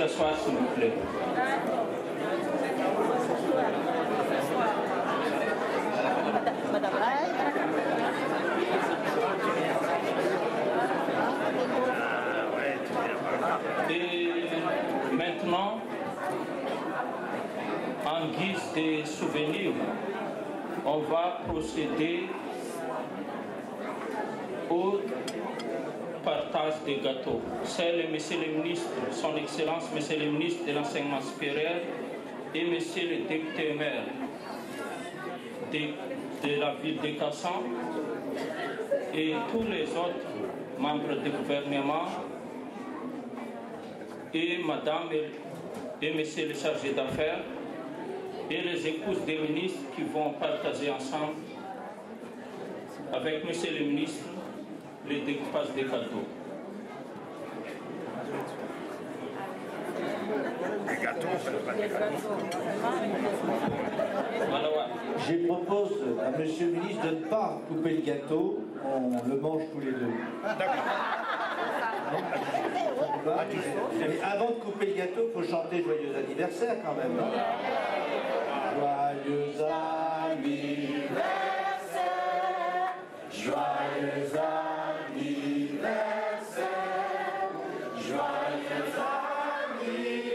s'asseoir, s'il vous plaît. Et maintenant, en guise de souvenir, on va procéder au partage des gâteaux. C'est Monsieur le ministre, Son Excellence, Monsieur le ministre de l'Enseignement supérieur et Monsieur le député maire de la ville de Kassan et tous les autres membres du gouvernement et Madame et Monsieur le chargé d'affaires et les épouses des ministres qui vont partager ensemble avec Monsieur le ministre les découpages des gâteaux. Les gâteaux, on fait pas des gâteaux. Je propose à Monsieur le ministre de ne pas couper le gâteau, on le mange tous les deux. D'accord. Mais avant de couper le gâteau, il faut chanter Joyeux anniversaire quand même. Joyeux anniversaire, joyeux anniversaire, joyeux anniversaire,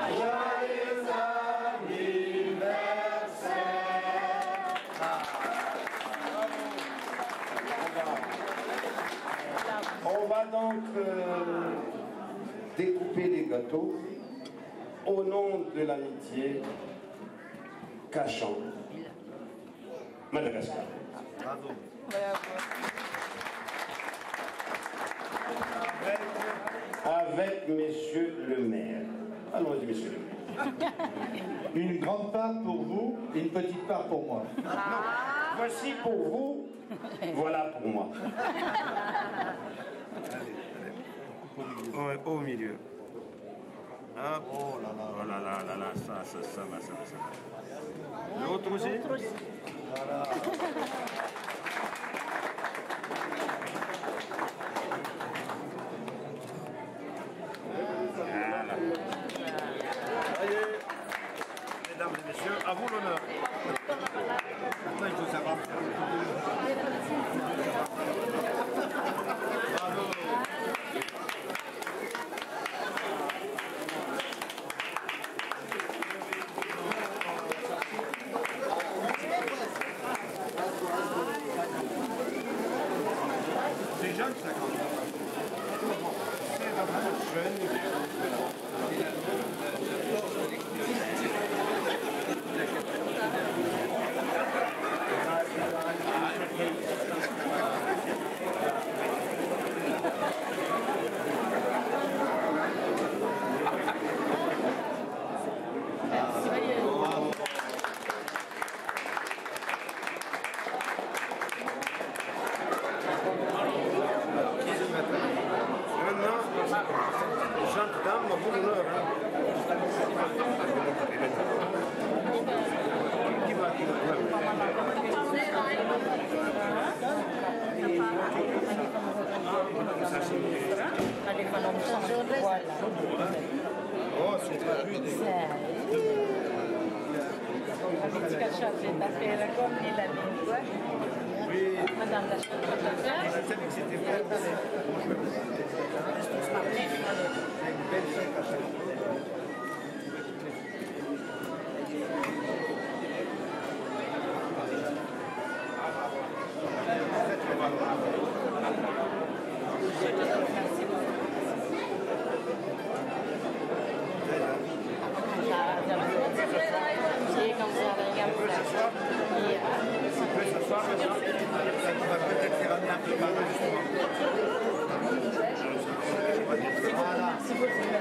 joyeux anniversaire. On va donc découper les gâteaux au nom de l'amitié Cachan, Madagascar. Bravo. Avec Monsieur le maire. Allons-y, Monsieur le maire. Une grande part pour vous et une petite part pour moi. Voici pour vous, voilà pour moi. Au milieu. Hop. Oh là là, ça. L'autre aussi. Voilà. Allez, mesdames et messieurs, à vous l'honneur. Maintenant, il faut savoir. Bravo. C'est jeune, ça, quand même. C'est vraiment jeune. Jeune dame, à vous l'honneur. Qui va Oh, c'est très bien. Oui. Madame la secrétaire. Je savais que c'était vrai. Une belle fête à chaque fois. Voilà.